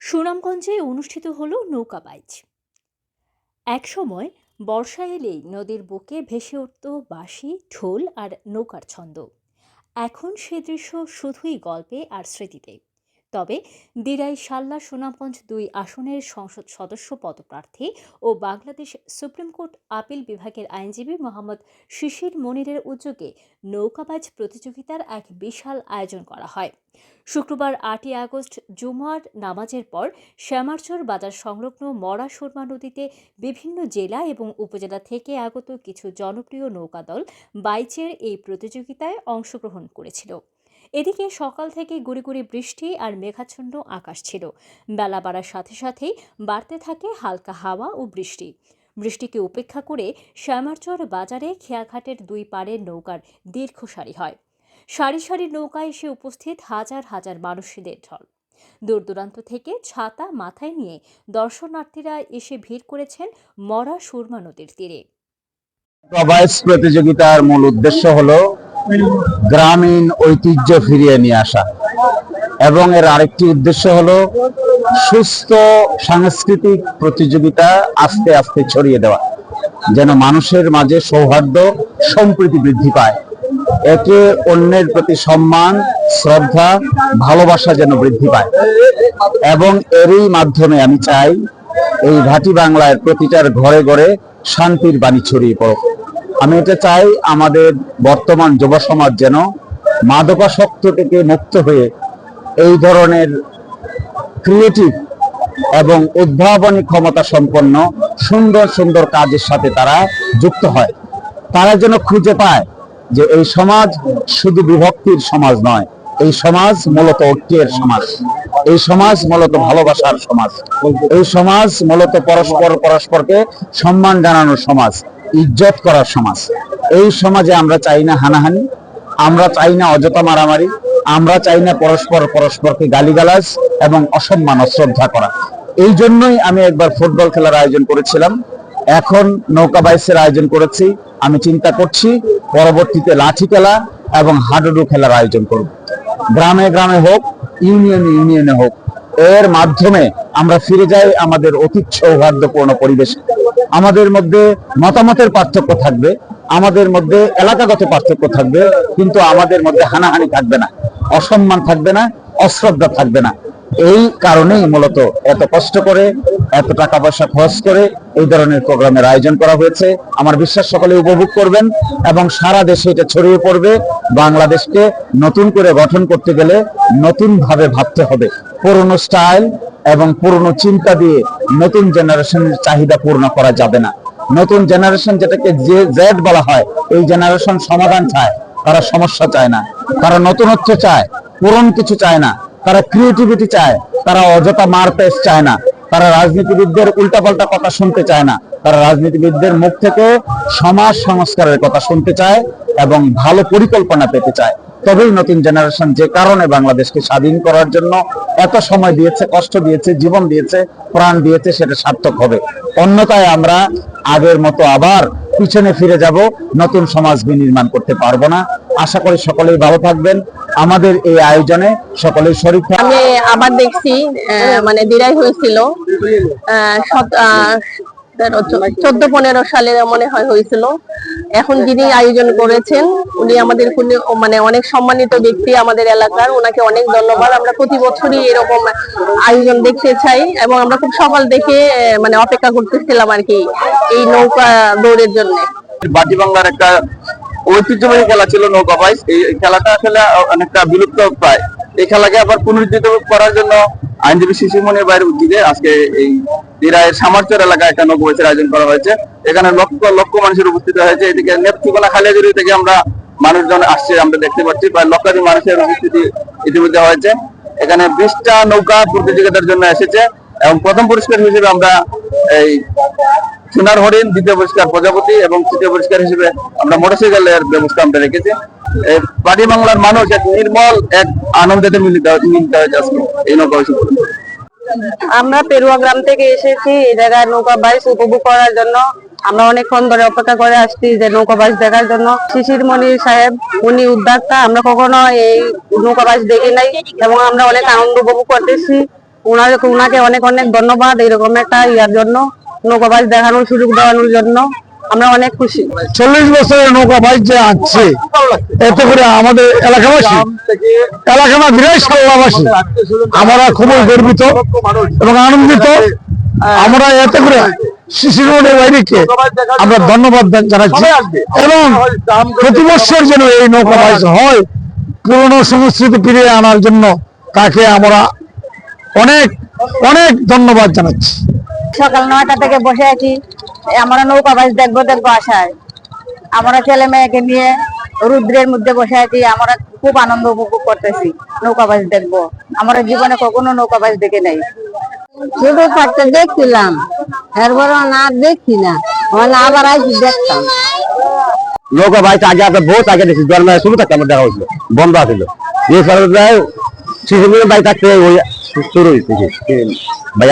সুনামগঞ্জে অনুষ্ঠিত হলো নৌকা বাইচ। একসময় বর্ষা এলেই নদীর বুকে ভেসে উঠত বাঁশি, ঢোল আর নৌকার ছন্দ। এখন সে দৃশ্য শুধুই গল্পে আর স্মৃতিতে। তবে দিরাই সাল্লা সুনামগঞ্জ ২ আসনের সংসদ সদস্য পদপ্রার্থী ও বাংলাদেশ সুপ্রিম কোর্ট আপিল বিভাগের আইনজীবী মোহাম্মদ শিশির মনিরের উদ্যোগে নৌকাবাজ প্রতিযোগিতার এক বিশাল আয়োজন করা হয়। শুক্রবার ৮ই আগস্ট জুমার নামাজের পর শ্যামারচর বাজার সংলগ্ন মরা সুরমা নদীতে বিভিন্ন জেলা এবং উপজেলা থেকে আগত কিছু জনপ্রিয় নৌকাদল বাইচের এই প্রতিযোগিতায় অংশগ্রহণ করেছিল। এদিকে সকাল থেকে গুড়ি গুড়ি বৃষ্টি আর মেঘাচ্ছন্ন আকাশ ছিল। বেলা বাড়ার সাথে সাথেই বাড়তে থাকে হালকা হাওয়া ও বৃষ্টি। বৃষ্টিকে উপেক্ষা করে শ্যামারচর বাজারে খেয়াঘাটের ২ পাড়ের নৌকার দীর্ঘ সারি হয়। সারি সারি নৌকায় এসে উপস্থিত হাজার হাজার মানুষদের ঢল। দূর দূরান্ত থেকে ছাতা মাথায় নিয়ে দর্শনার্থীরা এসে ভিড় করেছেন মরা সুরমা নদীর তীরে। বাইচ প্রতিযোগিতার মূল উদ্দেশ্য হলো গ্রামীণ ঐতিহ্য ফিরিয়ে নিয়ে আসা এবং এর আরেকটি উদ্দেশ্য হলো সুস্থ সাংস্কৃতিক প্রতিযোগিতা আস্তে আস্তে ছড়িয়ে দেওয়া, যেন মানুষের মাঝে সৌহার্দ্য সম্প্রীতি বৃদ্ধি পায়, একে অন্যের প্রতি সম্মান, শ্রদ্ধা, ভালোবাসা যেন বৃদ্ধি পায়। এবং এরই মাধ্যমে আমি চাই এই ঘাটি বাংলার প্রতিটার ঘরে ঘরে শান্তির বাণী ছড়িয়ে পড়ুক। আমি এটা চাই আমাদের বর্তমান যুব সমাজ যেন মাদকাসক্ত থেকে মুক্ত হয়ে এই ধরনের ক্রিয়েটিভ এবং উদ্ভাবনী ক্ষমতা সম্পন্ন সুন্দর সুন্দর কাজের সাথে তারা যুক্ত হয়। তারা যেন খুঁজে পায় যে এই সমাজ শুধু বিভক্তির সমাজ নয়, এই সমাজ মূলত ঐক্যের সমাজ, এই সমাজ মূলত ভালোবাসার সমাজ, এই সমাজ মূলত পরস্পরকে সম্মান জানানোর সমাজ, ইজ্জত করার সমাজ। এই সমাজে আমরা চাই না হানাহানি, আমরা চাই না অযথা মারামারি, আমরা চাই না পরস্পরকে গালিগালাজ এবং অসম্মান অশ্রদ্ধা করা। এই জন্যই আমি একবার ফুটবল খেলার আয়োজন করেছিলাম, এখন নৌকা বাইচের আয়োজন করেছি। আমি চিন্তা করছি পরবর্তীতে লাঠি খেলা এবং হাডুডু খেলার আয়োজন করব। গ্রামে গ্রামে হোক, ইউনিয়নে ইউনিয়নে হোক, এর মাধ্যমে আমরা ফিরে যাই আমাদের অতীত সৌহার্দ্যপূর্ণ পরিবেশে। আমাদের মধ্যে মতামতের পার্থক্য থাকবে, আমাদের মধ্যে এলাকাগত পার্থক্য থাকবে, কিন্তু আমাদের মধ্যে হানাহানি থাকবে না, অসম্মান থাকবে না, অশ্রদ্ধা থাকবে না। এই কারণেই মূলত এত কষ্ট করে, এত টাকা পয়সা খরচ করে এই ধরনের প্রোগ্রামের আয়োজন করা হয়েছে। আমার বিশ্বাস সকলে উপভোগ করবেন এবং সারা দেশে এটা ছড়িয়ে পড়বে। বাংলাদেশকে নতুন করে গঠন করতে গেলে নতুন ভাবে ভাবতে হবে। পুরনো স্টাইল এবং পুরনো চিন্তা দিয়ে নতুন জেনারেশনের চাহিদা পূর্ণ করা যাবে না। নতুন জেনারেশন, যেটাকে জেড বলা হয়, এই জেনারেশন সমাধান চায়, তারা সমস্যা চায় না, তারা নতুনত্ব চায়, পুরনো কিছু চায় না, তারা ক্রিয়েটিভিটি চায়, তারা অযথা মারপেচ চায় না, তারা রাজনীতিবিদদের উল্টাপাল্টা কথা শুনতে চায় না, তারা রাজনীতিবিদদের মুখ থেকে সমাজ সংস্কারের কথা শুনতে চায় এবং ভালো পরিকল্পনা পেতে চায়। তবেই নতুন জেনারেশন, যে কারণে বাংলাদেশকে স্বাধীন করার জন্য এত সময় দিয়েছে, কষ্ট দিয়েছে, জীবন দিয়েছে, প্রাণ দিয়েছে, সেটা সার্থক হবে। অন্যথায় আমরা আগের মতো আবার পিছনে ফিরে যাব, নতুন সমাজ বিনির্মাণ করতে পারবো না। আশা করি সকলেই ভালো থাকবেন, আমাদের এই আয়োজনে সকলেই শরীক থাকবেন। আমি আবার দেখছি মানে দিরাই হয়েছিল 14-15 সালে মনে হয় হয়েছিল। এখন যিনি আয়োজন করেছেন উনি আমাদের মানে অনেক সম্মানিত ব্যক্তি আমাদের এলাকার, ওনাকে অনেক ধন্যবাদ। আমরা প্রতি বছরই এরকম আয়োজন দেখতে চাই এবং আমরা খুব সকাল দেখে মানে অপেক্ষা করতেছিলাম আর কি এই নৌকা দৌড়ের জন্য। বাটি বাংলার একটা ঐতিহ্যবাহী খেলা ছিল নৌকা বাইচ। এই খেলাটা আসলে অনেকটা বিলুপ্ত প্রায়। এই খেলাকে আবার পুনরুজ্জীবিত করার জন্য আইনজীবী শিশির মনির বাইরের উদ্যোগে আজকে এই দিরাইয়ের সামারচর এলাকায় একটা নৌকা বাইচের আয়োজন করা হয়েছে। এখানে লক্ষ লক্ষ মানুষের উপস্থিত হয়েছে। এদিকে নেত্রকোনা খালিয়াজুড়ি থেকে আমরা মানুষজন আসছে, আমরা দেখতে পাচ্ছি প্রায় লক্ষাধিক মানুষের উপস্থিতি ইতিমধ্যে হয়েছে। এখানে 20টা নৌকা প্রতিযোগিতার জন্য এসেছে এবং প্রথম পুরস্কার হিসেবে আমরা এই সোনার হরিণ, দ্বিতীয় পুরস্কার প্রজাপতি এবং তৃতীয় পুরস্কার হিসেবে আমরা মোটরসাইকেলের ব্যবস্থা আমরা রেখেছি। বাটি বাংলার মানুষ এক নির্মল এক আনন্দে মিলিত হয়েছে আজকে এই নৌকা বাইচ। আমরা পেরুয়া গ্রাম থেকে এসেছি এই জায়গায় নৌকা বাইচ উপভোগ করার জন্য। আমরা অনেকক্ষণ ধরে অপেক্ষা করে আসছি যে নৌকা বাইচ দেখার জন্য। শিশির মনির সাহেব উনি উদ্যোক্তা, আমরা কখনো এই নৌকা বাইচ দেখি নাই এবং আমরা অনেক আনন্দ উপভোগ করতেছি। ওনাকে অনেক অনেক ধন্যবাদ এরকম একটা ইয়ার জন্য, নৌকা বাইচ দেখানোর সুযোগ দেওয়ানোর জন্য আমরা অনেক খুশি। 40 বছরের নৌকা বাইচ যে আসছে, এতে করে আমাদের এলাকাবাসী, এলাকা না বিরাট সাল্লাবাসী, আমরা খুবই গর্বিত এবং আনন্দিত। আমরা এতে করে শিশির রোডের বাইরেকে আমরা ধন্যবাদ জানাচ্ছি এবং প্রতি বছর যেন এই নৌকা বাইচ হয়, পুরনো সংস্কৃতি ফিরিয়ে আনার জন্য তাকে আমরা অনেক অনেক ধন্যবাদ জানাচ্ছি। সকাল 9টা থেকে বসে আছি, আমরা নৌকা বাইচ দেখবো আশায়। আমরা ছেলে মেয়েকে নিয়ে রুদ্রের মধ্যে বসে আছি, আমরা খুব আনন্দ উপভোগ করতেছি। নৌকা বাইচ দেখবো, আমরা জীবনে কখনো নৌকা বাইচ দেখে নাই। শুধু থাকতে দেখছিলাম, এরপরে না দেখছি না, আবার আইছি দেখতাম। নৌকা বাইচ আগে বহুত আগে দেখছি, জন্মের শুরু থাকতে আমার দেখা হয়েছিল, বন্ধ আছিল। এই কারণে শিশু বাইক থাকতে ওই শুরু হয়েছে ভাই।